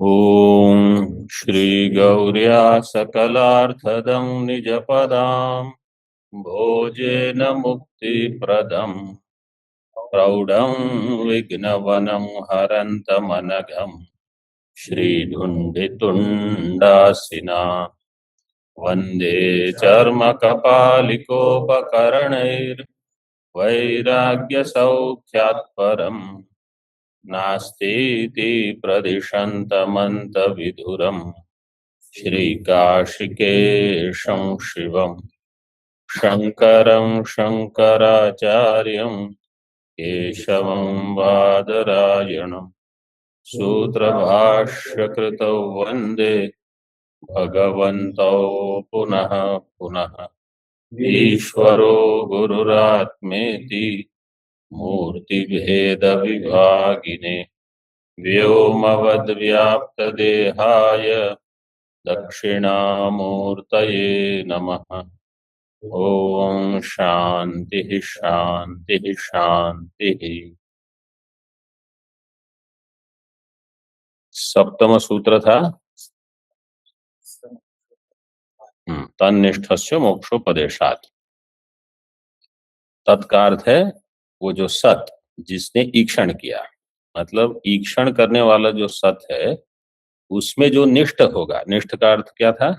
ॐ श्रीगौर्या सकलार्थदं निजपदां भोजेन मुक्तिप्रदं प्रौढं विघ्नवनं हरन्तमनघं श्रीधुण्डितुण्डासिना वन्दे चर्मकपालिकोपकरणैर्वैराग्यसौख्यात् परम् नास्तीति प्रदिशन्तमन्तविधुरम् श्रीकाशिकेशं शिवं शङ्करं शङ्कराचार्यं केशवं बादरायणं सूत्रभाष्यकृतौ वन्दे भगवन्तौ पुनः पुनः ईश्वरो गुरुरात्मेति मूर्तिभेदविभागिने व्योमवद्व्याप्तदेहाय दक्षिणामूर्तये नमः। ओम शांति शांति शांति। सप्तम सूत्र था तन्निष्ठस्य मोक्षोपदेशात्। तत्का अर्थ है वो जो सत जिसने ईक्षण किया, मतलब ईक्षण करने वाला जो सत है उसमें जो निष्ठ होगा। निष्ठ का अर्थ क्या था?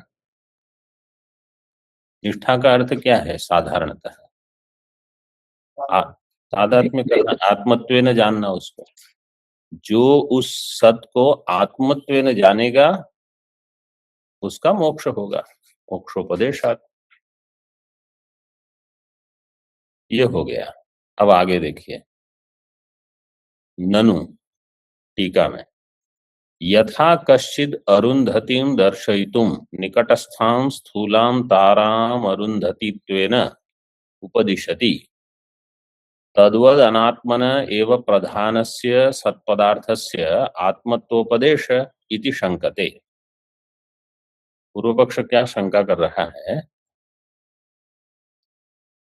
निष्ठा का अर्थ क्या है साधारणतः? तादात्म्य करना, आत्मत्वेन जानना उसको। जो उस सत को आत्मत्वेन जानेगा उसका मोक्ष होगा, मोक्षोपदेशात्। ये हो गया। अब आगे देखिए, ननु टीका में, यथा कश्चिद अरुंधतिं दर्शयितुं निकटस्थां स्थूलां ताराम अरुंधतित्वेन उपदिशति तद्वद अनात्मन एव प्रधानस्य सत्पदार्थस्य आत्मत्वोपदेश इति शंकते। पूर्व पक्ष क्या शंका कर रहा है?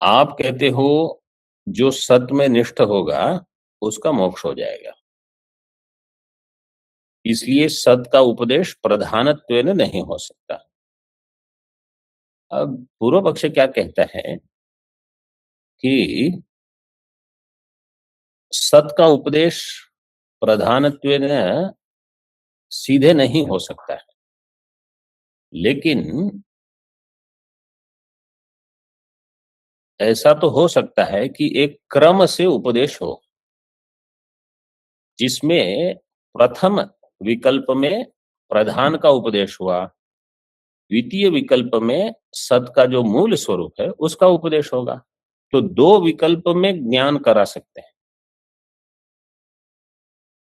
आप कहते हो जो सत में निष्ठ होगा उसका मोक्ष हो जाएगा, इसलिए सत का उपदेश प्रधानत्वेन नहीं हो सकता। अब पूर्व पक्ष क्या कहता है कि सत का उपदेश प्रधानत्वेन सीधे नहीं हो सकता है, लेकिन ऐसा तो हो सकता है कि एक क्रम से उपदेश हो, जिसमें प्रथम विकल्प में प्रधान का उपदेश हुआ, द्वितीय विकल्प में सत का जो मूल स्वरूप है उसका उपदेश होगा। तो दो विकल्प में ज्ञान करा सकते हैं।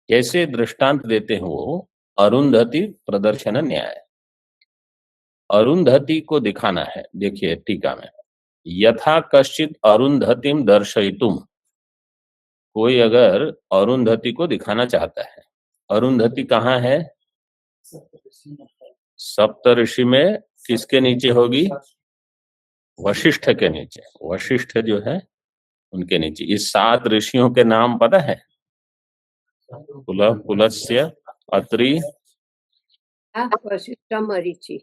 जैसे दृष्टांत देते हो अरुंधति प्रदर्शन न्याय, अरुंधति को दिखाना है। देखिए टीका में, यथा कश्चित अरुंधतिम दर्शयितुम, कोई अगर अरुंधति को दिखाना चाहता है। अरुंधति कहाँ है? सप्त ऋषि में किसके नीचे होगी? वशिष्ठ के नीचे। वशिष्ठ जो है उनके नीचे। इस 7 ऋषियों के नाम पता है? पुलस्त्य, अत्रि, वशिष्ठ, मरीचि,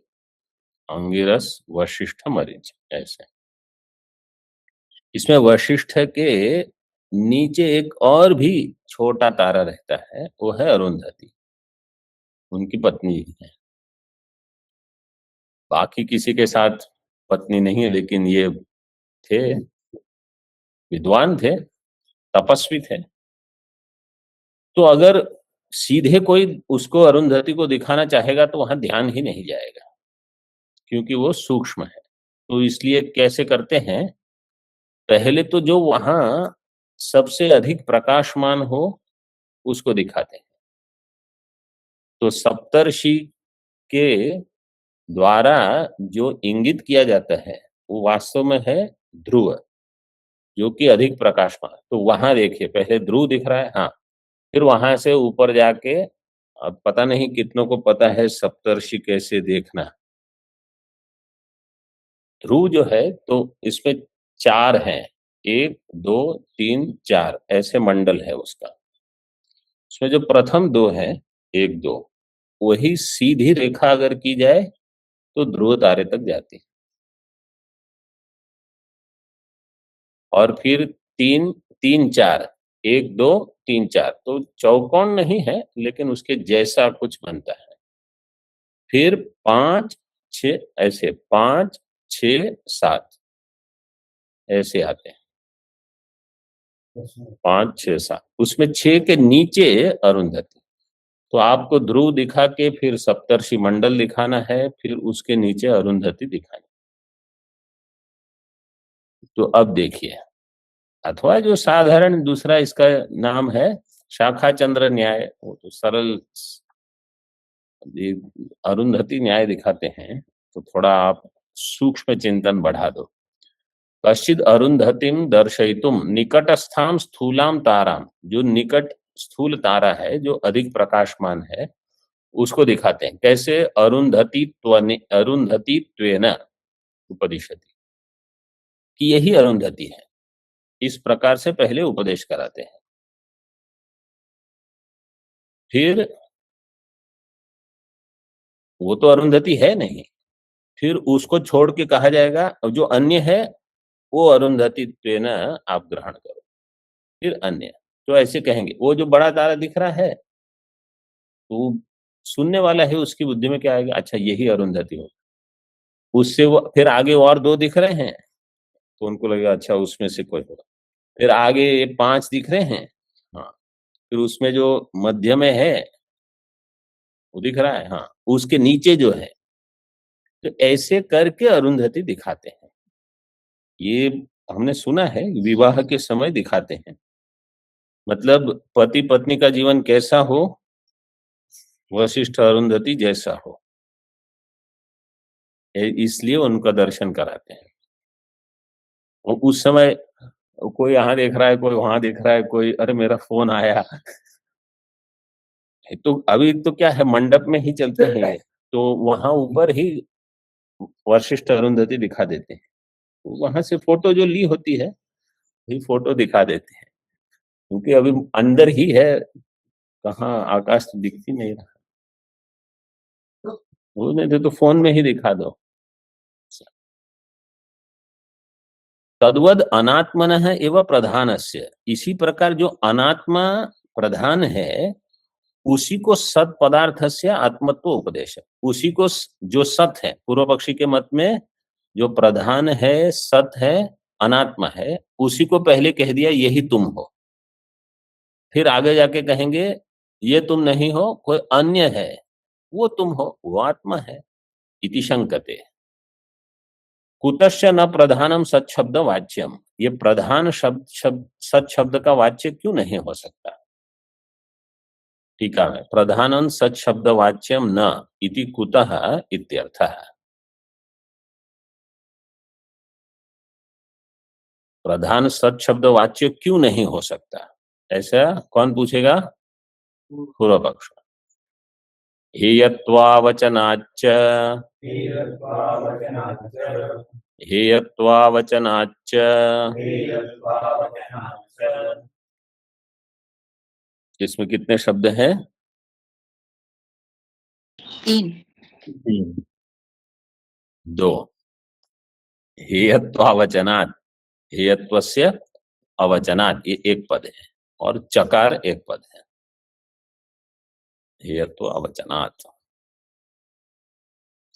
अंगिरस, वशिष्ठ, मरीचि, ऐसे। इसमें वशिष्ठ के नीचे एक और भी छोटा तारा रहता है, वो है अरुंधति, उनकी पत्नी है। बाकी किसी के साथ पत्नी नहीं है, लेकिन ये थे, विद्वान थे, तपस्वी थे। तो अगर सीधे कोई उसको अरुंधति को दिखाना चाहेगा तो वहां ध्यान ही नहीं जाएगा, क्योंकि वो सूक्ष्म है। तो इसलिए कैसे करते हैं, पहले तो जो वहां सबसे अधिक प्रकाशमान हो उसको दिखाते हैं। तो सप्तर्षि के द्वारा जो इंगित किया जाता है वो वास्तव में है ध्रुव, जो कि अधिक प्रकाशमान। तो वहां देखिए, पहले ध्रुव दिख रहा है, हाँ, फिर वहां से ऊपर जाके, अब पता नहीं कितनों को पता है सप्तर्षि कैसे देखना। ध्रुव जो है तो इसमें 4 हैं, 1 2 3 4 ऐसे मंडल है उसका। उसमें जो प्रथम 2 हैं, 1 2, वही सीधी रेखा अगर की जाए तो ध्रुव तारे तक जाती है। और फिर तीन, तीन चार, एक दो तीन चार, तो चौकोन नहीं है लेकिन उसके जैसा कुछ बनता है। फिर पांच छ, ऐसे पांच छ सात ऐसे आते हैं, पांच छह सात, उसमें छह के नीचे अरुंधति। तो आपको ध्रुव दिखा के फिर सप्तर्षि मंडल दिखाना है, फिर उसके नीचे अरुंधति दिखानी। तो अब देखिए, अथवा जो साधारण दूसरा इसका नाम है शाखा चंद्र न्याय, वो तो सरल, ये अरुंधति न्याय दिखाते हैं तो थोड़ा आप सूक्ष्म चिंतन बढ़ा दो। कश्चिद अरुंधतिम दर्शयितुम निकटस्थाम स्थूलाम ताराम, जो निकट स्थूल तारा है जो अधिक प्रकाशमान है उसको दिखाते हैं। कैसे? अरुंधति त्वेन उपदिशति, कि यही अरुंधति है, इस प्रकार से पहले उपदेश कराते हैं। फिर वो तो अरुंधति है नहीं, फिर उसको छोड़ के कहा जाएगा जो अन्य है वो अरुंधति त्वेन आप ग्रहण करो। फिर अन्य, तो ऐसे कहेंगे। वो जो बड़ा तारा दिख रहा है तो सुनने वाला है उसकी बुद्धि में क्या आएगा? अच्छा यही अरुंधति हो। उससे वो फिर आगे और दो दिख रहे हैं तो उनको लगेगा अच्छा उसमें से कोई होगा। फिर आगे ये पांच दिख रहे हैं, हाँ, फिर उसमें जो मध्य में है वो दिख रहा है, हाँ, उसके नीचे जो है, तो ऐसे करके अरुंधति दिखाते हैं। ये हमने सुना है, विवाह के समय दिखाते हैं। मतलब पति पत्नी का जीवन कैसा हो, वशिष्ठ अरुंधति जैसा हो, इसलिए उनका दर्शन कराते हैं। और उस समय कोई यहाँ देख रहा है, कोई वहां देख रहा है, कोई अरे मेरा फोन आया तो अभी तो क्या है, मंडप में ही चलते हैं तो वहां ऊपर ही वशिष्ठ अरुंधति दिखा देते हैं। वहां से फोटो जो ली होती है वही फोटो दिखा देते हैं, क्योंकि अभी अंदर ही है, कहाँ आकाश तो दिख ही नहीं रहा। वो नहीं तो फोन में ही दिखा दो। तद्वद अनात्मन है एवं प्रधानस्य, इसी प्रकार जो अनात्मा प्रधान है उसी को सत पदार्थ से आत्मत्व उपदेश है। उसी को जो सत है, पूर्व पक्षी के मत में जो प्रधान है सत है अनात्मा है, उसी को पहले कह दिया यही तुम हो। फिर आगे जाके कहेंगे ये तुम नहीं हो, कोई अन्य है, वो तुम हो, वो आत्मा है। इति शंकते कुतश्च न प्रधानम सत शब्द वाच्यम, ये प्रधान शब्द सत शब्द का वाच्य क्यों नहीं हो सकता? टीका है, प्रधानम सत शब्द वाच्यम न इति कुतः इत्यर्थः। प्रधान सत शब्द वाच्य क्यों नहीं हो सकता, ऐसा कौन पूछेगा? पूर्व पक्ष। हेयत्वावचनाच्च, हेयत्वावचनाच्च, इसमें कितने शब्द हैं? तीन। दो। हेयत्वावचनात्, हेयत्वस्य अवचनात्, ये एक पद है, और चकार एक पद है। हेयत्व अवचनात्।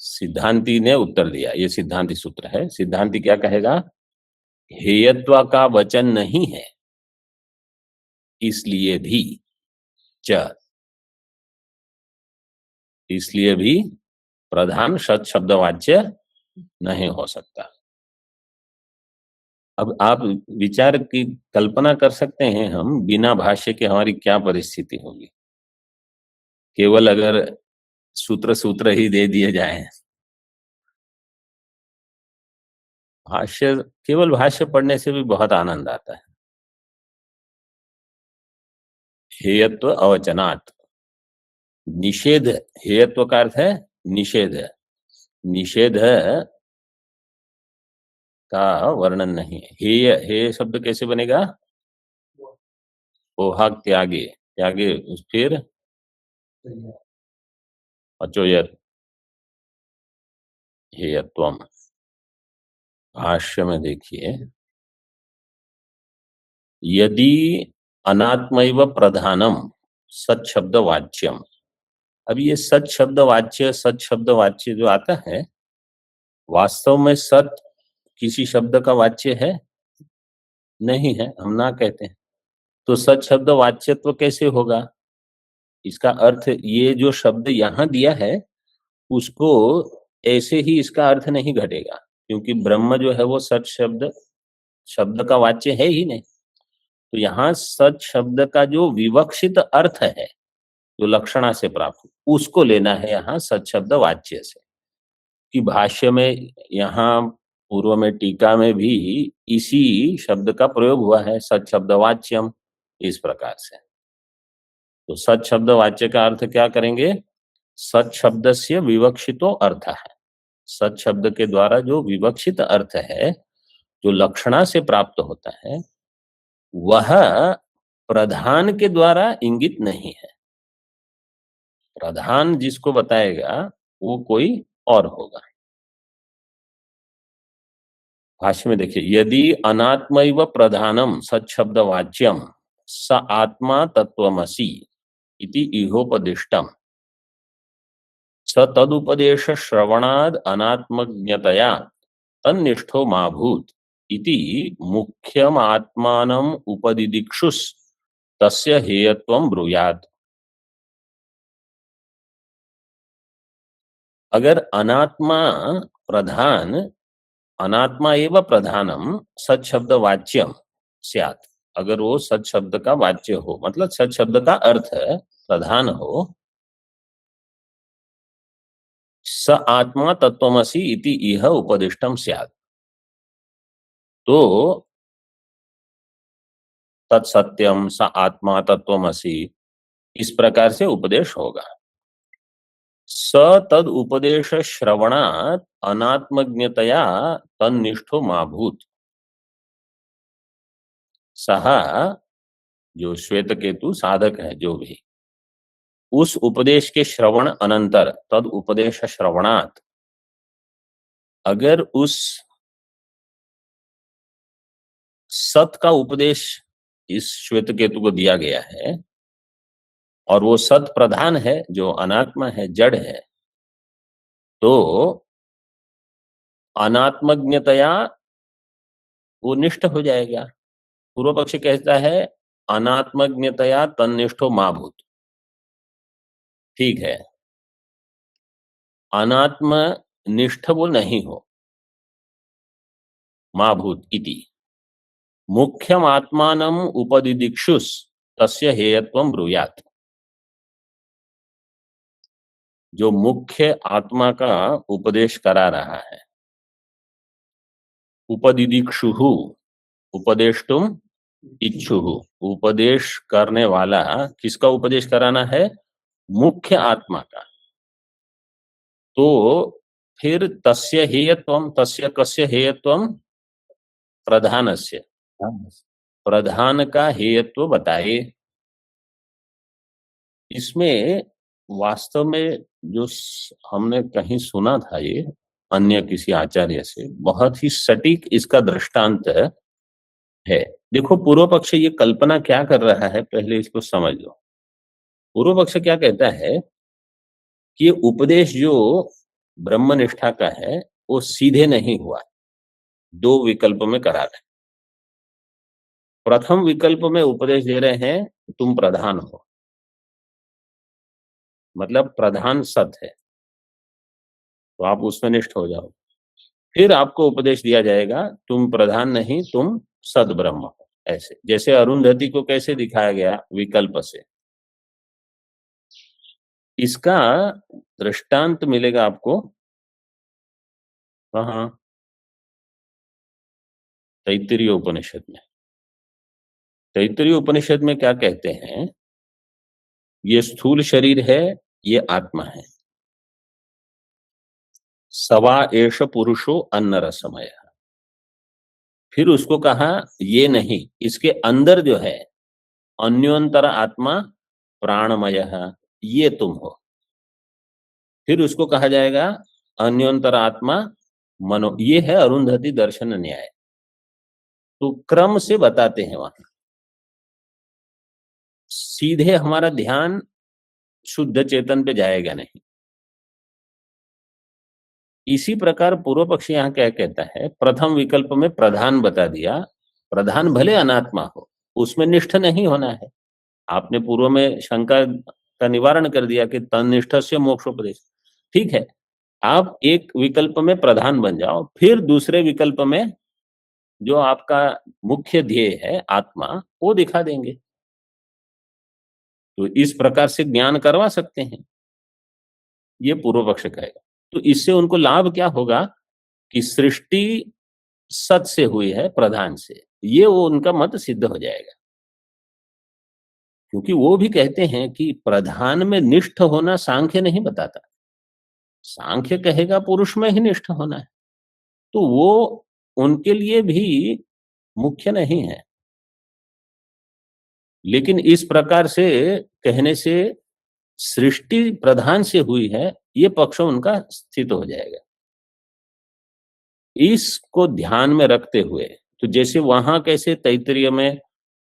सिद्धांति ने उत्तर दिया, ये सिद्धांति सूत्र है। सिद्धांति क्या कहेगा? हेयत्व का वचन नहीं है इसलिए भी च, इसलिए भी प्रधान सत शब्द वाच्य नहीं हो सकता। अब आप विचार की कल्पना कर सकते हैं हम बिना भाष्य के हमारी क्या परिस्थिति होगी। केवल अगर सूत्र सूत्र ही दे दिए जाए, भाष्य, केवल भाष्य पढ़ने से भी बहुत आनंद आता है। हेयत्व अवचनात्, निषेध, हेयत्व का अर्थ है निषेध, निषेध का वर्णन नहीं है। हेय, हे शब्द कैसे बनेगा? ओहा त्यागे, त्यागे, फिर अचोयत हेयत्वम। भाष्य में देखिए, यदि अनात्मैव प्रधानम सत शब्द वाच्यम। अब ये सत शब्द वाच्य जो आता है, वास्तव में सत किसी शब्द का वाच्य है नहीं है, हम ना कहते हैं। तो सत शब्द वाच्यत्व कैसे होगा? इसका अर्थ, ये जो शब्द यहां दिया है उसको ऐसे ही इसका अर्थ नहीं घटेगा, क्योंकि ब्रह्म जो है वो सत शब्द शब्द का वाच्य है ही नहीं। तो यहाँ सत शब्द का जो विवक्षित अर्थ है, जो लक्षणा से प्राप्त, उसको लेना है यहाँ सत शब्द वाच्य से। कि भाष्य में, यहाँ पूर्व में टीका में भी इसी शब्द का प्रयोग हुआ है, सत शब्द वाच्यम, इस प्रकार से। तो सत शब्द वाच्य का अर्थ क्या करेंगे? सत शब्द से विवक्षितो अर्थ है। सत शब्द के द्वारा जो विवक्षित अर्थ है, जो लक्षणा से प्राप्त होता है, वह प्रधान के द्वारा इंगित नहीं है। प्रधान जिसको बताएगा वो कोई और होगा। भाष्य में देखिए, यदि अनात्मैव प्रधानम सत शब्द वाच्यम स आत्मा तत्वमसि इति इहोपदिष्टम स तदुपदेश श्रवणाद अनात्मज्ञतया तन्निष्ठो मा भूत इति मुख्यम आत्मानम उपदिदिक्षुस तस्य हेयत्वम ब्रूयात्। अगर अनात्मा प्रधान, अनात्मा एवं प्रधानम सत शब्द वाच्यम स्यात्, अगर वो सत शब्द का वाच्य हो, मतलब सत शब्द का अर्थ प्रधान हो, स आत्मा तत्वमसि इति इह उपदिष्टम स्यात्, तो तत्सत्यम स आत्मा तत्वमसि, इस प्रकार से उपदेश होगा। स तद उपदेश श्रवणात् अनात्मज्ञतया तन्निष्ठो मा भूत। सह, जो श्वेत केतु साधक है जो भी, उस उपदेश के श्रवण अनंतर, तद उपदेश श्रवणात्, अगर उस सत का उपदेश इस श्वेत केतु को दिया गया है और वो सत प्रधान है, जो अनात्मा है, जड़ है, तो अनात्मज्ञतया वो निष्ठ हो जाएगा। पूर्व पक्ष कहता है अनात्मज्ञतया तन्निष्ठो मा भूत। ठीक है, अनात्म निष्ठ वो नहीं हो, मा भूत इति मुख्यम आत्मानम उपदिदिक्षुस तस्य हेयत्वम ब्रूयात्। जो मुख्य आत्मा का उपदेश करा रहा है, उपदिदिक्षुहु, उपदेष्टुम इच्छुहु, उपदेश करने वाला किसका उपदेश कराना है? मुख्य आत्मा का। तो फिर तस्य हेयत्वम, तस्य कस्य हेयत्वम? प्रधानस्य, प्रधान का हेयत्व बताए। इसमें वास्तव में जो हमने कहीं सुना था, ये अन्य किसी आचार्य से, बहुत ही सटीक इसका दृष्टांत है। देखो पूर्व पक्ष ये कल्पना क्या कर रहा है, पहले इसको समझ लो। पूर्व पक्ष क्या कहता है कि ये उपदेश जो ब्रह्मनिष्ठा का है वो सीधे नहीं हुआ, दो विकल्प में करा रहे। प्रथम विकल्प में उपदेश दे रहे हैं तुम प्रधान हो, मतलब प्रधान सत है, तो आप उसमें निष्ठ हो जाओ। फिर आपको उपदेश दिया जाएगा तुम प्रधान नहीं, तुम सद ब्रह्म हो। ऐसे जैसे अरुंधति को कैसे दिखाया गया विकल्प से, इसका दृष्टांत मिलेगा आपको। हाँ, तैत्तिरीय उपनिषद में। तैत्तिरीय उपनिषद में क्या कहते हैं? ये स्थूल शरीर है, ये आत्मा है। सवा एष पुरुषो अन्न रसमय। फिर उसको कहा ये नहीं, इसके अंदर जो है अन्योंतर आत्मा प्राणमय, ये तुम हो। फिर उसको कहा जाएगा अन्योंतर आत्मा मनो। ये है अरुंधति दर्शन न्याय। तो क्रम से बताते हैं वहां, सीधे हमारा ध्यान शुद्ध चेतन पे जाएगा नहीं। इसी प्रकार पूर्व पक्षी यहाँ क्या कहता है, प्रथम विकल्प में प्रधान बता दिया, प्रधान भले अनात्मा हो, उसमें निष्ठ नहीं होना है। आपने पूर्व में शंका का निवारण कर दिया कि तन्निष्ठ से मोक्षोपदेश। ठीक है, आप एक विकल्प में प्रधान बन जाओ, फिर दूसरे विकल्प में जो आपका मुख्य ध्येय है आत्मा, वो दिखा देंगे। तो इस प्रकार से ज्ञान करवा सकते हैं, ये पूर्व पक्ष कहेगा। तो इससे उनको लाभ क्या होगा कि सृष्टि सत से हुई है, प्रधान से, ये वो उनका मत सिद्ध हो जाएगा। क्योंकि वो भी कहते हैं कि प्रधान में निष्ठ होना सांख्य नहीं बताता, सांख्य कहेगा पुरुष में ही निष्ठ होना है। तो वो उनके लिए भी मुख्य नहीं है। लेकिन इस प्रकार से कहने से सृष्टि प्रधान से हुई है, ये पक्ष उनका स्थित हो जाएगा। इसको ध्यान में रखते हुए, तो जैसे वहां कैसे तैत्तिरीय में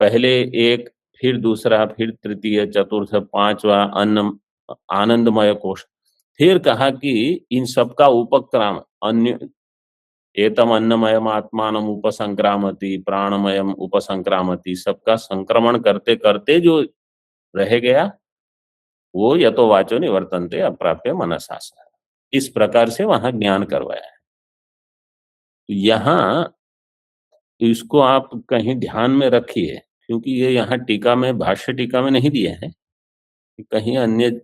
पहले एक, फिर दूसरा, फिर तृतीय, चतुर्थ, पांचवा अन्न आनंदमय कोश, फिर कहा कि इन सबका उपक्रम अन्य एतम अन्नमयम आत्मानम उपसंक्रामति प्राणमयम उपसंक्रामति, सबका संक्रमण करते करते जो रह गया वो यतो वाचो निवर्तन्ते अप्राप्य मनसासा। इस प्रकार से वहां ज्ञान करवाया है। तो यहाँ इसको आप कहीं ध्यान में रखिए, क्योंकि ये यहाँ टीका में, भाष्य टीका में नहीं दिए हैं, कहीं अन्य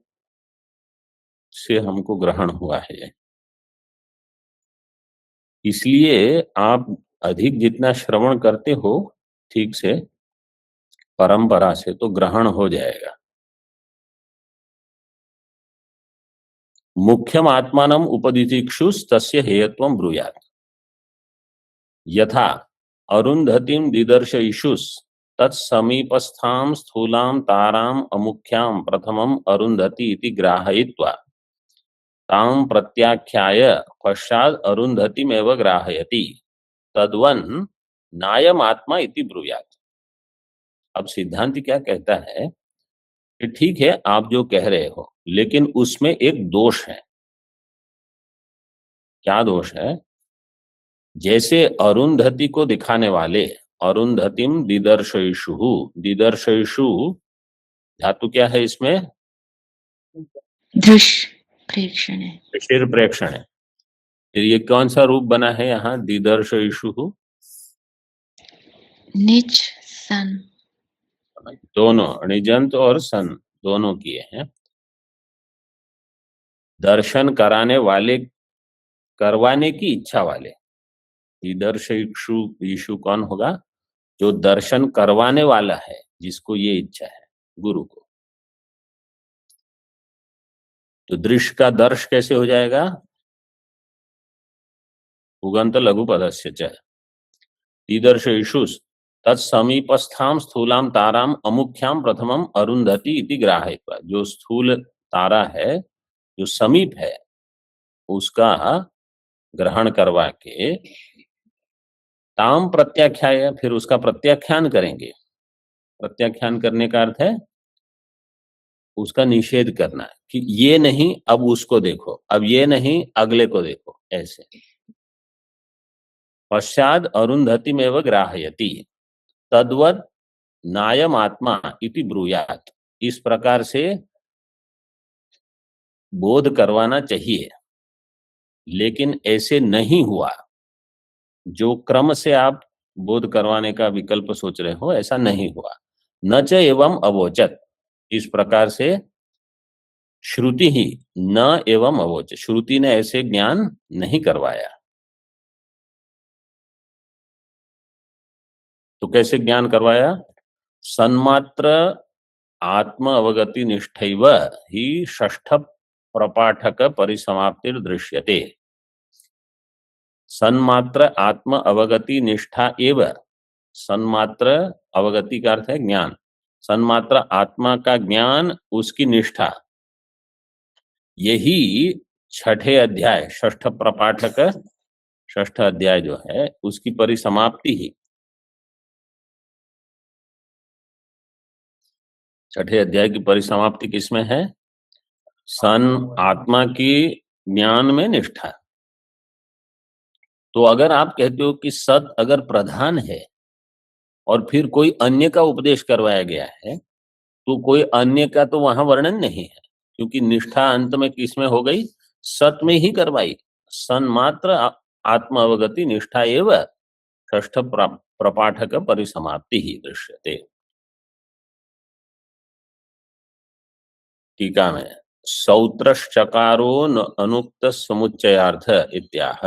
से हमको ग्रहण हुआ है। इसलिए आप अधिक जितना श्रवण करते हो ठीक से परंपरा से, तो ग्रहण हो जाएगा। मुख्यम आत्मानम उपदितिक्षुस तस्य हेयत्वम ब्रूयात् यथा अरुंधतिम दिदर्शयिषुस् तत्समीपस्थां स्थूलां तारां अमुख्यां प्रथमम अरुंधति इति ग्राहयित्वा तां प्रत्याख्याय पश्चात् अरुंधतिमेव ग्राहयति तद्वन् नायम आत्मा इति ब्रूयात्। अब सिद्धांत क्या कहता है कि ठीक है आप जो कह रहे हो, लेकिन उसमें एक दोष है। क्या दोष है? जैसे अरुंधति को दिखाने वाले अरुंधतिम दिदर्शयिषु, दिदर्शयिषु धातु क्या है इसमें? दृश्य प्रेक्षण है, शीर प्रेक्षण है। फिर ये कौन सा रूप बना है यहाँ दिदर्शयिषु? निज सन, दोनों निजंत और सन दोनों किए हैं। दर्शन कराने वाले, करवाने की इच्छा वाले। दिदर्शयिषु यीशु कौन होगा? जो दर्शन करवाने वाला है, जिसको ये इच्छा है, गुरु को। तो दृश्य का दर्श कैसे हो जाएगा? उगंत लघु पदस्य च दिदर्शयिषुस् तत्समीपस्थां स्थूलां ताराम अमुख्याम प्रथमम अरुंधति इति ग्राहयित्वा। जो स्थूल तारा है, जो समीप है, उसका ग्रहण करवा के ताम प्रत्याख्याय, फिर उसका प्रत्याख्यान करेंगे। प्रत्याख्यान करने का अर्थ है उसका निषेध करना, कि ये नहीं अब उसको देखो, अब ये नहीं अगले को देखो, ऐसे। पश्चाद अरुंधतिमेव ग्राहयति तद्वत् नायम आत्मा इति ब्रूयात्। इस प्रकार से बोध करवाना चाहिए, लेकिन ऐसे नहीं हुआ। जो क्रम से आप बोध करवाने का विकल्प सोच रहे हो, ऐसा नहीं हुआ। न च एवं अवोचत, इस प्रकार से श्रुति ही न एवं अवोच, श्रुति ने ऐसे ज्ञान नहीं करवाया। तो कैसे ज्ञान करवाया? सन्मात्र आत्म अवगति निष्ठैव ही षष्ठ प्रपाठक परिसमाप्तिर दृश्यते। सन्मात्र आत्म अवगति निष्ठा एव, सन्मात्र अवगति का अर्थ है ज्ञान, सन्मात्र आत्मा का ज्ञान, उसकी निष्ठा यही छठे अध्याय षष्ठ प्रपाठक षष्ठ अध्याय जो है उसकी परिसमाप्ति ही छठे अध्याय की परिसमाप्ति किसमें है? सन आत्मा की ज्ञान में निष्ठा। तो अगर आप कहते हो कि सत अगर प्रधान है और फिर कोई अन्य का उपदेश करवाया गया है तो कोई अन्य का तो वहां वर्णन नहीं है, क्योंकि निष्ठा अंत में किसमें हो गई? सत में ही करवाई। सन्मात्र आत्म अवगति निष्ठा एवं षष्ठ प्रपाठक परिसमाप्ति ही दृश्यते। टीका में सौत्रश्चकारो अनुक्त समुच्चयार्थ इत्याह।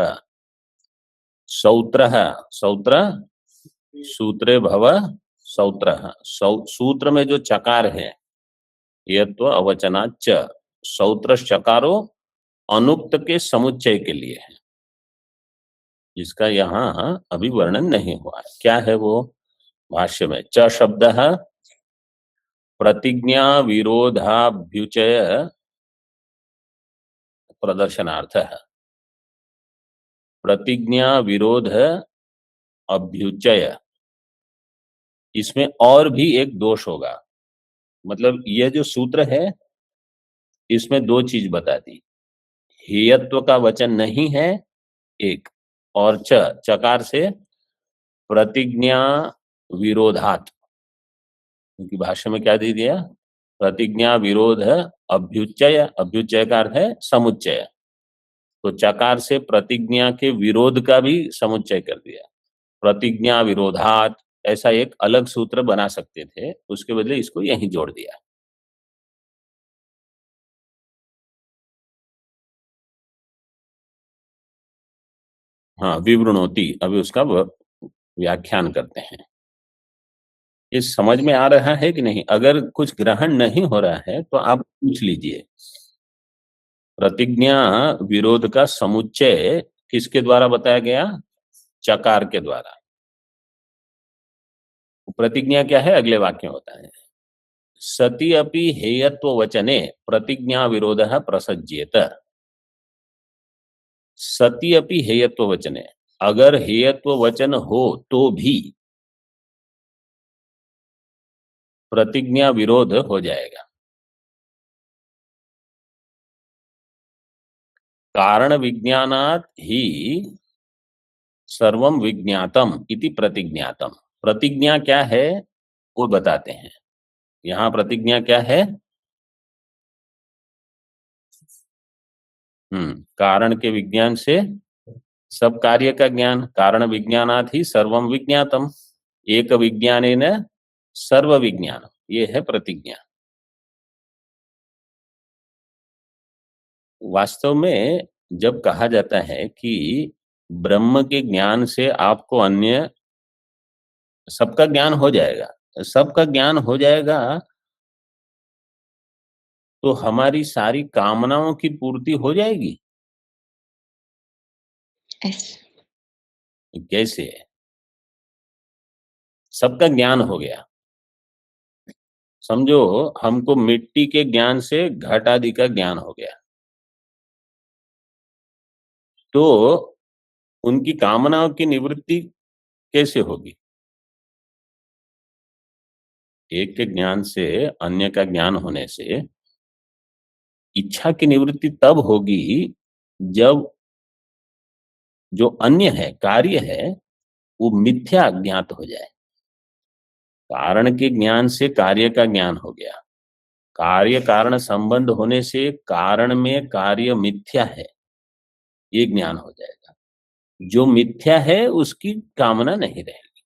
सौत्र सौत्र सूत्रे भव सौत्र सूत्र में जो चकार है यत्व अवचनाच सौत्रश्चकारो अनुक्त के समुच्चय के लिए है, जिसका यहाँ अभी वर्णन नहीं हुआ है। क्या है वो? भाष्य में च शब्द प्रतिज्ञा विरोधाभ्युचय प्रदर्शनार्थ है। प्रतिज्ञा विरोध अभ्युचय, इसमें और भी एक दोष होगा। मतलब यह जो सूत्र है इसमें दो चीज बता दी, हेयत्व का वचन नहीं है एक, और चकार से प्रतिज्ञा विरोधात, क्योंकि भाष्य में क्या दे दिया? प्रतिज्ञा विरोध अभ्युचय, अभ्युचय का अर्थ है समुच्चय, तो चकार से प्रतिज्ञा के विरोध का भी समुच्चय कर दिया। प्रतिज्ञा विरोधात ऐसा एक अलग सूत्र बना सकते थे, उसके बदले इसको यहीं जोड़ दिया। हाँ, विवृणोति, अभी उसका व्याख्यान करते हैं। ये समझ में आ रहा है कि नहीं? अगर कुछ ग्रहण नहीं हो रहा है तो आप पूछ लीजिए। प्रतिज्ञा विरोध का समुच्चय किसके द्वारा बताया गया? चकार के द्वारा। प्रतिज्ञा क्या है? अगले वाक्य में होता है सति अपि हेयत्व वचने प्रतिज्ञा विरोध प्रसज्येत। सति अपि हेयत्व वचने, अगर हेयत्व वचन हो तो भी प्रतिज्ञा विरोध हो जाएगा। कारण विज्ञानात् ही सर्वम विज्ञातम इति प्रतिज्ञातम। प्रतिज्ञा क्या है वो बताते हैं। यहां प्रतिज्ञा क्या है? कारण के विज्ञान से सब कार्य का ज्ञान। कारण विज्ञानात् ही सर्वम विज्ञातम, एक विज्ञानेन सर्व विज्ञान, ये है प्रतिज्ञा। वास्तव में जब कहा जाता है कि ब्रह्म के ज्ञान से आपको अन्य सबका ज्ञान हो जाएगा, सबका ज्ञान हो जाएगा तो हमारी सारी कामनाओं की पूर्ति हो जाएगी। Yes. कैसे? सबका ज्ञान हो गया, समझो हमको मिट्टी के ज्ञान से घट आदि का ज्ञान हो गया, तो उनकी कामनाओं की निवृत्ति कैसे होगी? एक के ज्ञान से अन्य का ज्ञान होने से इच्छा की निवृत्ति तब होगी जब जो अन्य है, कार्य है, वो मिथ्या ज्ञात हो जाए। कारण के ज्ञान से कार्य का ज्ञान हो गया, कार्य कारण संबंध होने से कारण में कार्य मिथ्या है, ये ज्ञान हो जाएगा। जो मिथ्या है उसकी कामना नहीं रहेगी।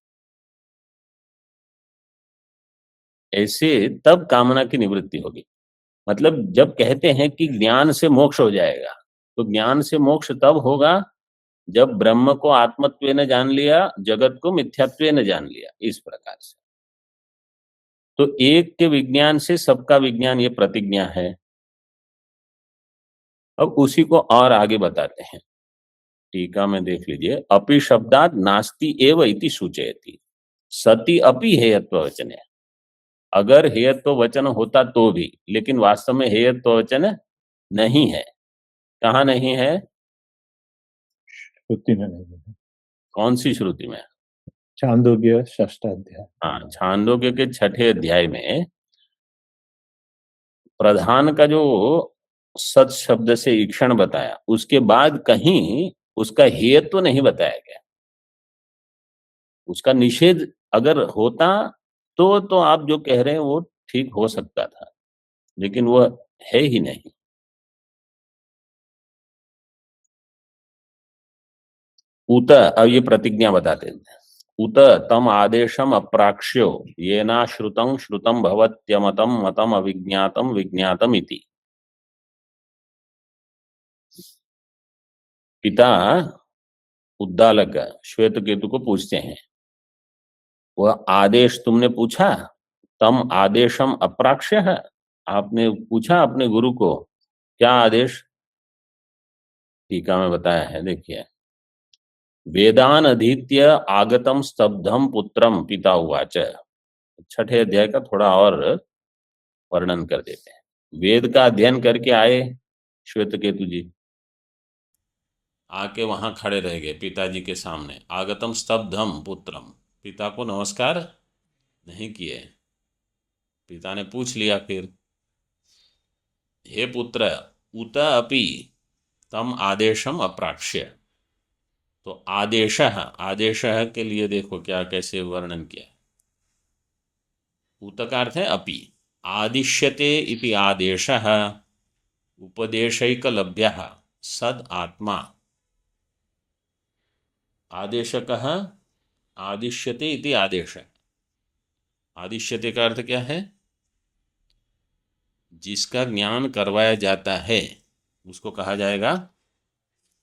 ऐसे तब कामना की निवृत्ति होगी। मतलब जब कहते हैं कि ज्ञान से मोक्ष हो जाएगा, तो ज्ञान से मोक्ष तब होगा जब ब्रह्म को आत्मत्वेन जान लिया, जगत को मिथ्यात्वेन जान लिया, इस प्रकार से। तो एक के विज्ञान से सबका विज्ञान, ये प्रतिज्ञा है। अब उसी को और आगे बताते हैं, टीका में देख लीजिए। अपि शब्दात नास्ति एव इति सूचयति, सति अपि हेयत्व वचने। अगर हेयत्व वचन होता तो भी, लेकिन वास्तव में हेयत्व वचन नहीं है। कहाँ नहीं है? श्रुति में नहीं है। कौन सी श्रुति में? छांदोग्य षष्ठाध्याय। हाँ, छांदोग्य के 6ठे अध्याय में प्रधान का जो सत शब्द से ईक्षण बताया, उसके बाद कहीं उसका हेतु तो नहीं बताया गया। उसका निषेध अगर होता तो आप जो कह रहे हैं वो ठीक हो सकता था, लेकिन वो है ही नहीं। उत, अब ये प्रतिज्ञा बताते हैं। उत तम आदेशम अप्राक्ष्यो येना श्रुतं श्रुतं भवत्यमतं मतम अविज्ञातम विज्ञातम इति। पिता उद्दालक श्वेत केतु को पूछते हैं, वह आदेश तुमने पूछा, तम आदेशम अप्राक्ष्य है, आपने पूछा अपने गुरु को क्या आदेश? टीका में बताया है, देखिए। वेदान अधीत्य आगतम स्तब्धम पुत्रम पिता उवाच। 6ठे अध्याय का थोड़ा और वर्णन कर देते हैं। वेद का अध्ययन करके आए श्वेत केतु जी, आके वहां खड़े रह गए पिताजी के सामने। आगतम स्तब्धम पुत्रम, पिता को नमस्कार नहीं किए। पिता ने पूछ लिया फिर, हे पुत्र उत अपि तम आदेशम अप्राक्ष्य। तो आदेश के लिए देखो क्या कैसे वर्णन किया। उत का अर्थ है अपि। आदिश्यते इति आदेशः उपदेशैकलभ्यः सद आत्मा। आदेशकः आदिश्यते इति आदेश। आदिश्यते का अर्थ क्या है? जिसका ज्ञान करवाया जाता है उसको कहा जाएगा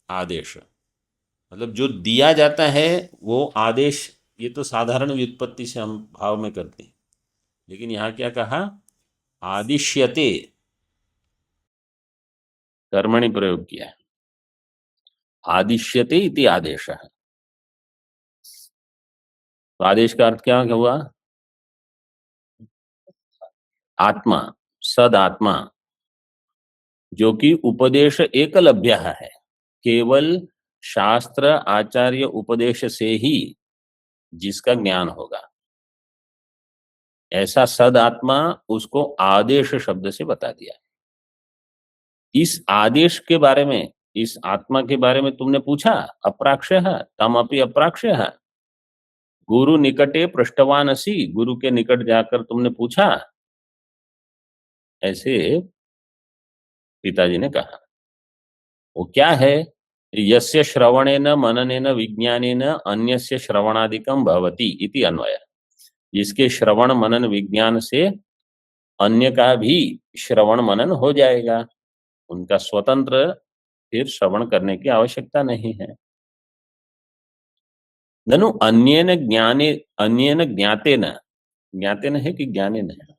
आदेश। मतलब जो दिया जाता है वो आदेश। ये तो साधारण व्युत्पत्ति से हम भाव में करते हैं, लेकिन यहाँ क्या कहा? आदिश्यते, कर्मणि प्रयोग किया है। आदिश्यते इति आदेश है। तो आदेश का अर्थ क्या हुआ? आत्मा, सद आत्मा, जो कि उपदेश एकलभ्य है। केवल शास्त्र आचार्य उपदेश से ही जिसका ज्ञान होगा, ऐसा सद आत्मा, उसको आदेश शब्द से बता दिया। इस आदेश के बारे में, इस आत्मा के बारे में तुमने पूछा, अप्राक्ष्य है तम अपि अप्राक्ष्य है। गुरु निकटे पृष्ठवान असी, गुरु के निकट जाकर तुमने पूछा, ऐसे पिताजी ने कहा। वो क्या है? यस्य श्रवणेन मननेन विज्ञानेन अन्यस्य श्रवणादिकम भवति इति अन्वय। जिसके श्रवण मनन विज्ञान से अन्य का भी श्रवण मनन हो जाएगा, उनका स्वतंत्र फिर श्रवण करने की आवश्यकता नहीं है। ननु अन्येन ज्ञाने, अन्येन ज्ञातेन, ज्ञातेन है कि ज्ञानेन है?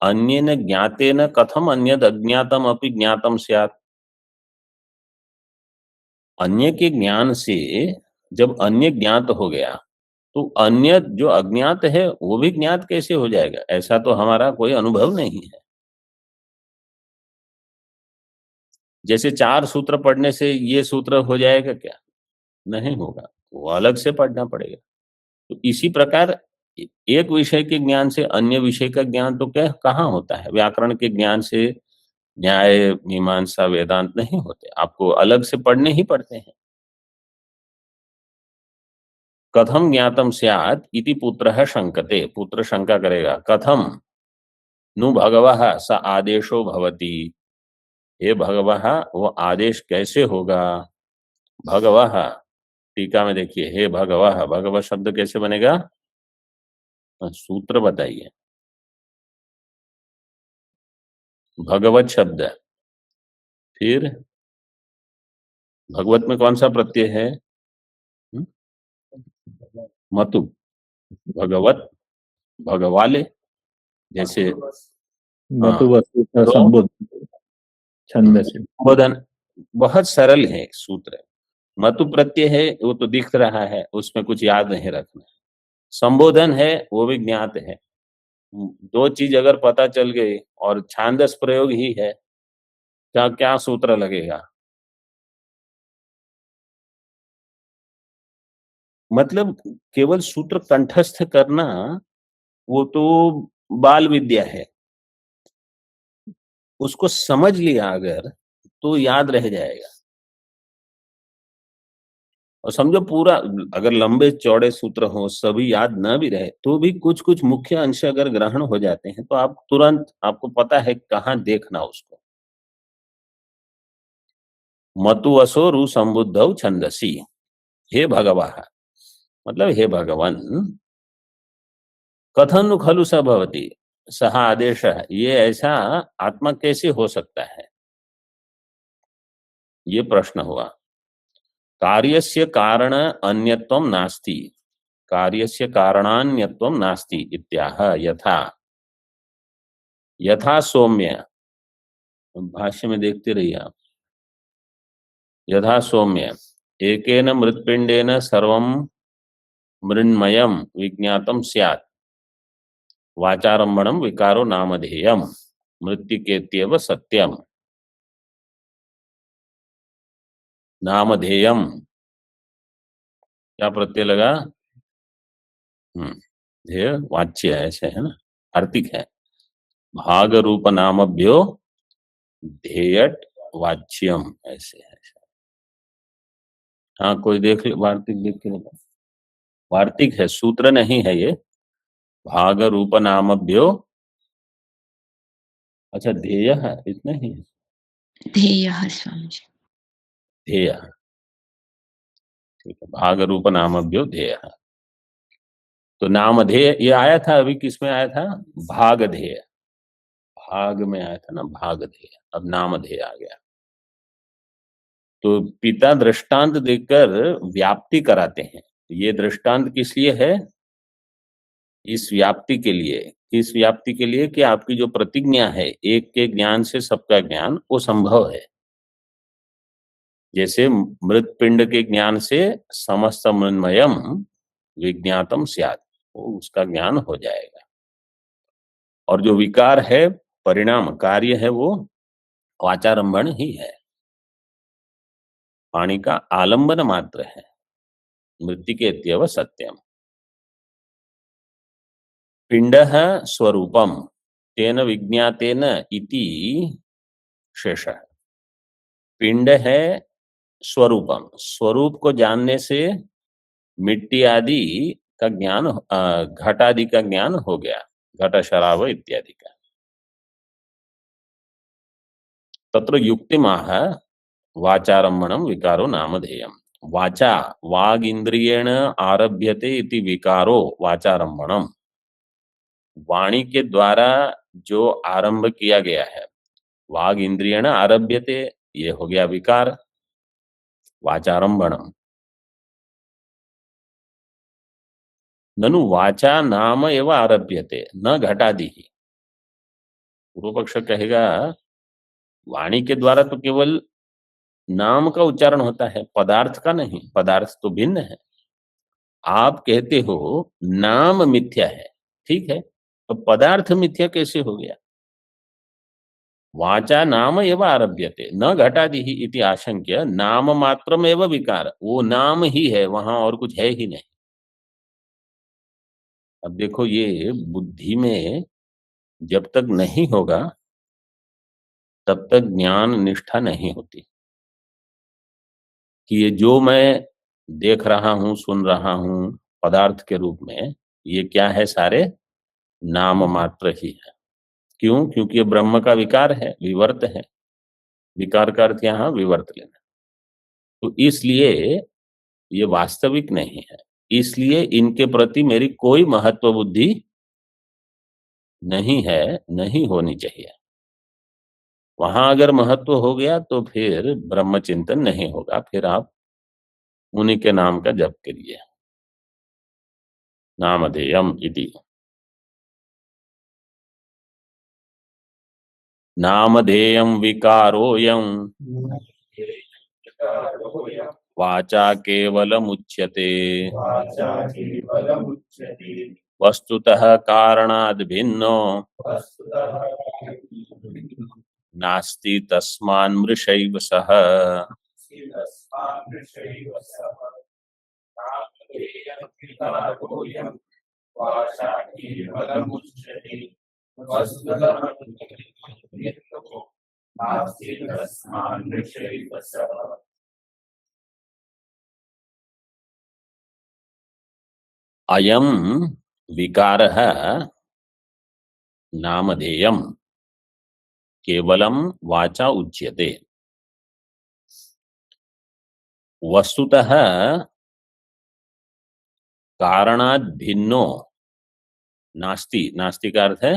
अन्येन ज्ञातेन कथम अन्यद अज्ञातम अपि ज्ञातम स्यात्। अन्य के ज्ञान से जब अन्य ज्ञात हो गया तो अन्य जो अज्ञात है वो भी ज्ञात कैसे हो जाएगा? ऐसा तो हमारा कोई अनुभव नहीं है। जैसे 4 सूत्र पढ़ने से ये सूत्र हो जाएगा क्या? नहीं होगा, वो अलग से पढ़ना पड़ेगा। तो इसी प्रकार एक विषय के ज्ञान से अन्य विषय का ज्ञान तो क्या कहाँ होता है? व्याकरण के ज्ञान से न्याय मीमांसा वेदांत नहीं होते, आपको अलग से पढ़ने ही पड़ते हैं। कथम ज्ञातम स्यात् इति पुत्रः शंकते, पुत्र शंका करेगा, कथम नु भगवः स आदेशो भवति। हे भगवः, वो आदेश कैसे होगा? भगवः, टीका में देखिए, हे भगवः, भगवः शब्द कैसे बनेगा? सूत्र बताइए। भगवत शब्द, फिर भगवत में कौन सा प्रत्यय है? मतु, भगवत, भगवाले, जैसे मतु वस्तु का तो संबोधन छंद से। संबोधन बहुत सरल है सूत्र। मतु प्रत्यय है वो तो दिख रहा है, उसमें कुछ याद नहीं रखना। संबोधन है वो भी ज्ञात है। 2 चीज अगर पता चल गई और छांदस प्रयोग ही है, क्या क्या सूत्र लगेगा? मतलब केवल सूत्र कंठस्थ करना वो तो बाल विद्या है। उसको समझ लिया अगर तो याद रह जाएगा। और समझो पूरा, अगर लंबे चौड़े सूत्र हो सभी याद न भी रहे तो भी कुछ कुछ मुख्य अंश अगर ग्रहण हो जाते हैं तो आप तुरंत, आपको पता है कहाँ देखना उसको। मतु असो रु संबुद्धौ छंदसी, हे भगवाः, मतलब हे भगवान, कथन खलु स भवति, सह आदेश, ये ऐसा आत्मा कैसे हो सकता है, ये प्रश्न हुआ। कार्यस्य कारण अन्यत्वं नास्ति, कार्यस्य कारणान्यत्वं नास्ति इत्याह यथा, यथा सौम्य, भाष्य में देखते रहिए आप, यथा सौम्य एकेन मृत्पिंडेन सर्वं मृण्मयं विज्ञातं स्यात्, वाचारंभणं विकारो नामधेयम्, मृत्तिकेत्येव सत्यम, नामधेयम, क्या प्रत्यय लगा? ध्येय वाच्य है, ऐसे है ना, आर्तिक है। भाग रूप नामभ्यो ध्येयट वाच्यम, ऐसे है। हाँ, कोई देख ले, वार्तिक देख के बता। वार्तिक है, सूत्र नहीं है ये। भाग रूप नामभ्यो, अच्छा ध्येय है, इतना ही है। ध्येयः स्वामी जी। ध्येय, ठीक है, भाग रूप नामभ्यो ध्येय। तो नामधेय ये आया था, अभी किसमें आया था? भाग ध्येय, भाग में आया था ना भाग ध्येय, अब नामधेय आ गया। तो पिता दृष्टांत देकर व्याप्ति कराते हैं। ये दृष्टांत किस लिए है? इस व्याप्ति के लिए। इस व्याप्ति के लिए कि आपकी जो प्रतिज्ञा है, एक के ज्ञान से सबका ज्ञान, वो संभव है। जैसे मृत पिंड के ज्ञान से समस्त मृण्मयम विज्ञातम स्यात्, वो उसका ज्ञान हो जाएगा। और जो विकार है, परिणाम कार्य है, वो वाचारंभण ही है, पाणी का आलंबन मात्र है। मृत्तिकेत्येव सत्यम, पिंडः स्वरूपम तेन विज्ञातेन इति शेषः। पिंड है स्वरूपम, स्वरूप को जानने से मिट्टी आदि का ज्ञान, घट आदि का ज्ञान हो गया, घट शराब इत्यादि का। तत्र युक्तिमाह वाचारंभणम विकारो नामधेयम। वाचा, वाग इंद्रियेण आरभ्यते इति विकारो वाचारंभणम, वाणी के द्वारा जो आरंभ किया गया है, वाग इंद्रियेण आरभ्यते, ये हो गया विकार, वाचारंभणम। ननु वाचा नाम एव आरभ्यते न घटादि ही। पूर्व पक्ष कहेगा वाणी के द्वारा तो केवल नाम का उच्चारण होता है, पदार्थ का नहीं, पदार्थ तो भिन्न है। आप कहते हो नाम मिथ्या है, ठीक है, तो पदार्थ मिथ्या कैसे हो गया? वाचा नाम एव आरभ्यते न घटादि ही इति आशंक्य, नाम मात्रम एव विकार, वो नाम ही है, वहां और कुछ है ही नहीं। अब देखो, ये बुद्धि में जब तक नहीं होगा तब तक ज्ञान निष्ठा नहीं होती कि ये जो मैं देख रहा हूं, सुन रहा हूं पदार्थ के रूप में, ये क्या है? सारे नाम मात्र ही है। क्यों? क्योंकि ये ब्रह्म का विकार है, विवर्त है। विकार का अर्थ यहाँ विवर्त लेना। तो इसलिए ये वास्तविक नहीं है, इसलिए इनके प्रति मेरी कोई महत्व बुद्धि नहीं है, नहीं होनी चाहिए। वहां अगर महत्व हो गया तो फिर ब्रह्म चिंतन नहीं होगा, फिर आप उन्हीं के नाम का जप करिए, नामधेयम इति। नामधेयम विकारोऽयं वाचा केवलमुच्यते, वस्तुतः कारणाद् भिन्नो नास्ति तस्मान् मृषैव सः। अयं विकारः नामधेयम् केवलं वाचा उच्यते। वस्तुतः कारणात् भिन्नो नास्ति, नास्ति का अर्थ है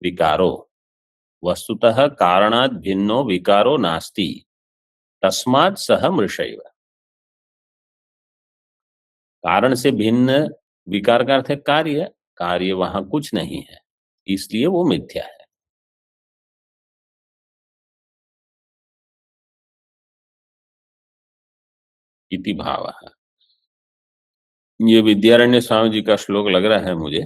विकारो। वस्तुतः कारणात् भिन्नो विकारो नास्ति तस्मात् सह मृषैव। कारण से भिन्न विकार का अर्थ है कार्य, कार्य वहां कुछ नहीं है, इसलिए वो मिथ्या है। इति भावः। ये विद्यारण्य स्वामी जी का श्लोक लग रहा है मुझे।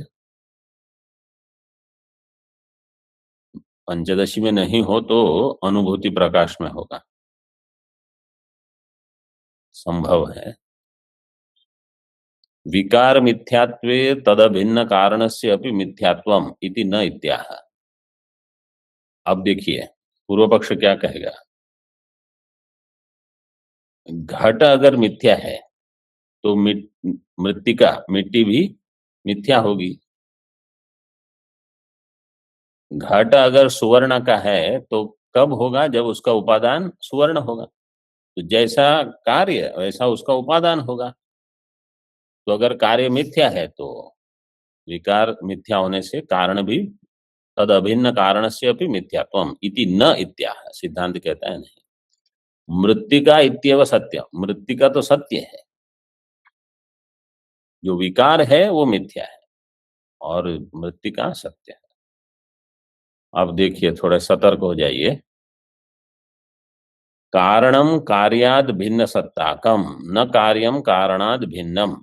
पंचदशी में नहीं हो तो अनुभूति प्रकाश में होगा, संभव है। विकार मिथ्यात्वे तदभिन्न कारणस्य अपि मिथ्यात्वम इति न इत्याह। अब देखिए पूर्व पक्ष क्या कहेगा। घट अगर मिथ्या है तो मृत्तिका, मिट्टी भी मिथ्या होगी। घट अगर सुवर्ण का है तो कब होगा, जब उसका उपादान सुवर्ण होगा। तो जैसा कार्य वैसा उसका उपादान होगा। तो अगर कार्य मिथ्या है तो विकार मिथ्या होने से कारण भी तद अभिन्न कारण से अपनी मिथ्यात्वम इति न इत्याह। सिद्धांत कहता है नहीं, मृत्तिका इत्येव सत्य, मृत्तिका तो सत्य है, जो विकार है वो मिथ्या है और मृत्तिका सत्य है। अब देखिए थोड़ा सतर्क हो जाइए। कारणम कार्याद भिन्न सत्ताकम न कार्यम कारणाद भिन्नम।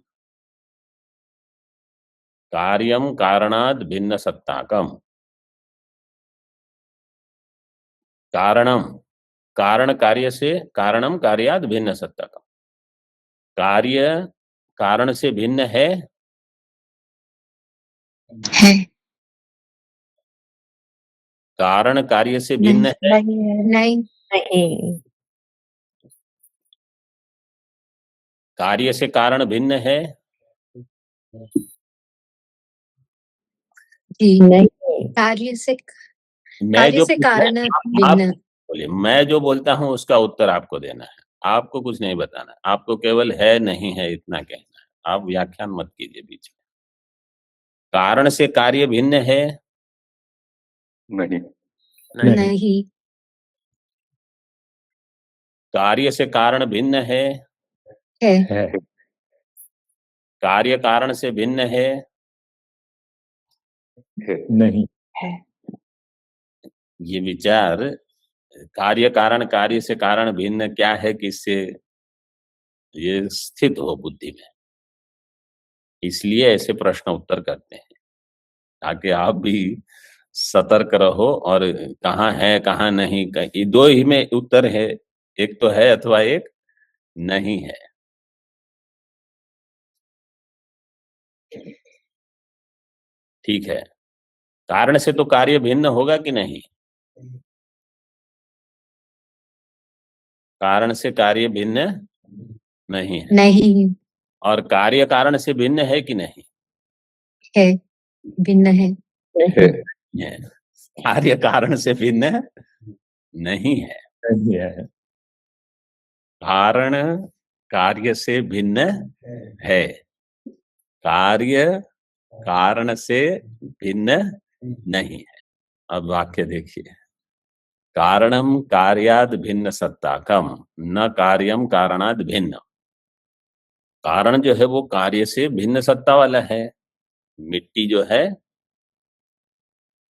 कार्यम कारणाद भिन्न सत्ताकम। कारणम कारण कार्य से, कारणम कार्याद भिन्न सत्ताकम। कार्य कारण से भिन्न है, कारण कार्य से भिन्न है, नहीं, कार्य से कारण भिन्न है। जी नहीं, कार्य से कारण आप भिन्न। बोलिए, मैं जो बोलता हूं उसका उत्तर आपको देना है, आपको कुछ नहीं बताना, आपको केवल है नहीं है इतना कहना है। आप व्याख्यान मत कीजिए बीच में। कारण से कार्य भिन्न है? नहीं। कार्य से कारण भिन्न है? है। कार्य कारण से भिन्न है? नहीं। ये विचार कार्य कारण, कार्य से कारण भिन्न क्या है, किससे ये स्थित हो बुद्धि में, इसलिए ऐसे प्रश्न उत्तर करते हैं ताकि आप भी सतर्क रहो। और कहाँ है कहाँ नहीं, कहीं दो ही में उत्तर है, एक तो है अथवा एक नहीं है। ठीक है, कारण से तो कार्य भिन्न होगा कि नहीं? कारण से कार्य भिन्न नहीं है। नहीं और कार्य कारण से भिन्न है कि नहीं? है, भिन्न है। है। कार्य कारण से भिन्न नहीं है। नहीं है। कारण कार्य से भिन्न है, कार्य कारण से भिन्न नहीं है। अब वाक्य देखिए। कारणम कार्याद भिन्न सत्ताकम न कार्यम कारणाद भिन्न। कारण जो है वो कार्य से भिन्न सत्ता वाला है। मिट्टी जो है,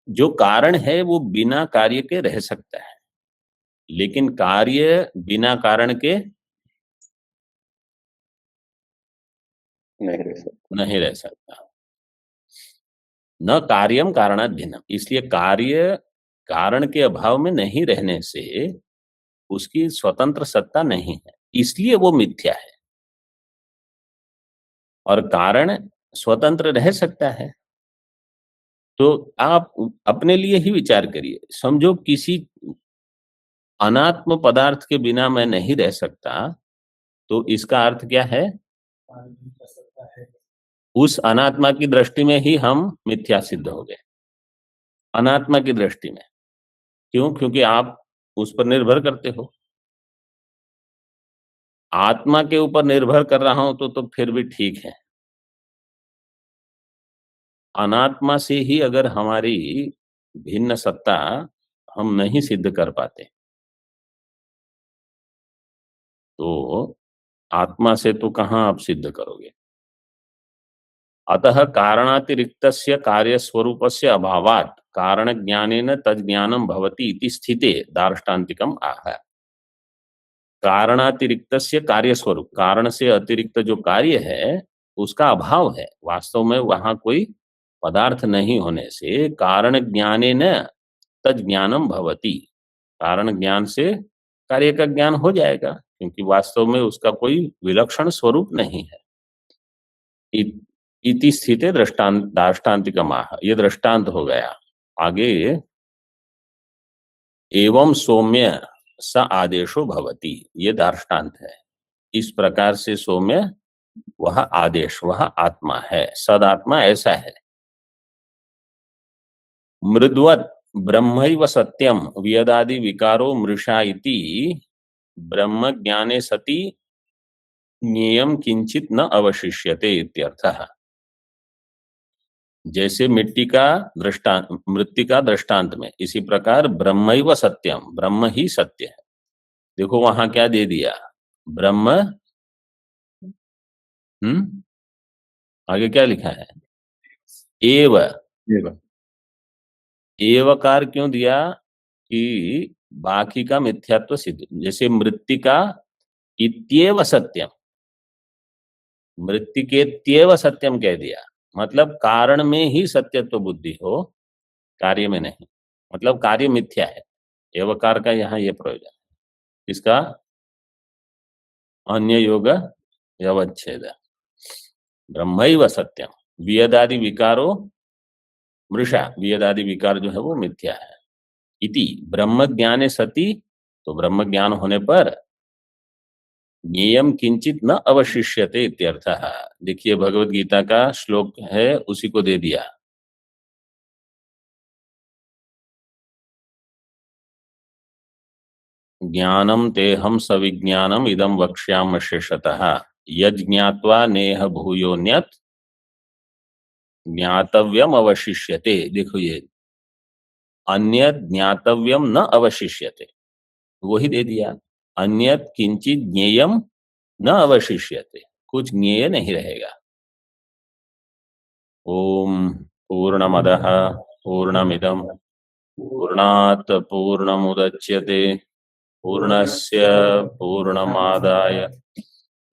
जो कारण है वो बिना कार्य के रह सकता है, लेकिन कार्य बिना कारण के नहीं रह सकता। न कार्यम कारणाद भिन्न, इसलिए कार्य कारण के अभाव में नहीं रहने से उसकी स्वतंत्र सत्ता नहीं है, इसलिए वो मिथ्या है। और कारण स्वतंत्र रह सकता है। तो आप अपने लिए ही विचार करिए, समझो किसी अनात्म पदार्थ के बिना मैं नहीं रह सकता, तो इसका अर्थ क्या है? उस अनात्मा की दृष्टि में ही हम मिथ्या सिद्ध हो गए, अनात्मा की दृष्टि में। क्यों? क्योंकि आप उस पर निर्भर करते हो। आत्मा के ऊपर निर्भर कर रहा हूं तो फिर भी ठीक है। अनात्मा से ही अगर हमारी भिन्न सत्ता हम नहीं सिद्ध कर पाते, तो आत्मा से तो कहां आप सिद्ध करोगे? अतः कारणातिरिक्तस्य कार्यस्वरूपस्य अभावात् कारणज्ञानेन तज्ज्ञानं भवति इति स्थिते दार्ष्टान्तिकम् आह। कारणातिरिक्तस्य कार्यस्वरूप, कारण से अतिरिक्त जो कार्य है उसका अभाव है। वास्तव में वहां कोई पदार्थ नहीं होने से कारण ज्ञानेन तज्ज्ञानं भवति, कारण ज्ञान से कार्य का ज्ञान हो जाएगा, क्योंकि वास्तव में उसका कोई विलक्षण स्वरूप नहीं है। इति स्थिते दार्ष्टान्तिकमाह, ये दृष्टांत हो गया। आगे एवं सौम्य स आदेशो भवति, ये दार्ष्टान्त है। इस प्रकार से सौम्य वह आदेश, वह आत्मा है, सदात्मा ऐसा है। मृद्वत् ब्रह्मैव सत्यम वियदादि विकारो मृषा इति ब्रह्म ज्ञाने सति ज्ञेयं किंचित न अवशिष्यते इत्यर्थः। जैसे मिट्टी का दृष्टांत, मृत्यु का दृष्टांत में, इसी प्रकार ब्रह्मैव सत्यम, ब्रह्म ही सत्य है। देखो वहां क्या दे दिया, ब्रह्म आगे क्या लिखा है? एव। एवकार क्यों दिया? कि बाकी का मिथ्यात्व सिद्ध। जैसे मृत्तिका इत्येव सत्यम, मृत्तिकेत्येव सत्यम कह दिया, मतलब कारण में ही सत्यत्व बुद्धि हो, कार्य में नहीं। मतलब कार्य मिथ्या है। एवकार का यहाँ ये प्रयोजन है। इसका अन्य योग व्यवच्छेद। ब्रह्मैव सत्यम वियदादि विकारो मृषा, वियदादि विकार जो है वो मिथ्या है। इति ब्रह्म ज्ञाने सति, तो ब्रह्म ज्ञान होने पर ज्ञेयम किंचित न अवशिष्यते इत्यर्थः। देखिए भगवत गीता का श्लोक है, उसी को दे दिया। ज्ञानम तेहम सविज्ञानम इदम वक्ष्याम शेषतः यज्ञात्वा नेह भूयोन्यत ज्ञातव्यम अवशिष्यते। देखो ये अन्यत ज्ञातव्यम न अवशिष्यते, वही दे दिया। अन्यत किंचित ज्ञेयम न अवशिष्यते, कुछ ज्ञेय नहीं रहेगा। ओम पूर्णमदः पूर्णमिदं पूर्णात् पूर्णमुदच्यते पूर्णस्य पूर्णमादाय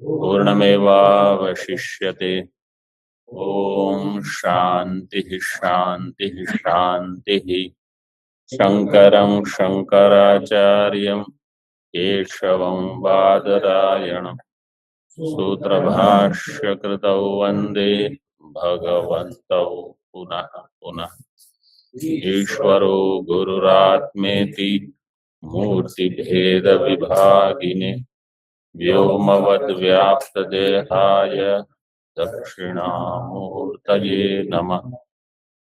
पूर्णमेवावशिष्यते। ओम शांति शांति शांति। शंकरं शंकराचार्यं केशवं बादरायणं सूत्रभाष्यकृतौ वन्दे भगवन्तौ पुनः पुनः। ईश्वरो गुरुरात्मेति मूर्तिभेदविभागिने व्योमवद्व्याप्तदेहाय दक्षिणामूर्तये नमः।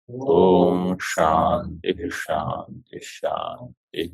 ओम शांति शांति शांति।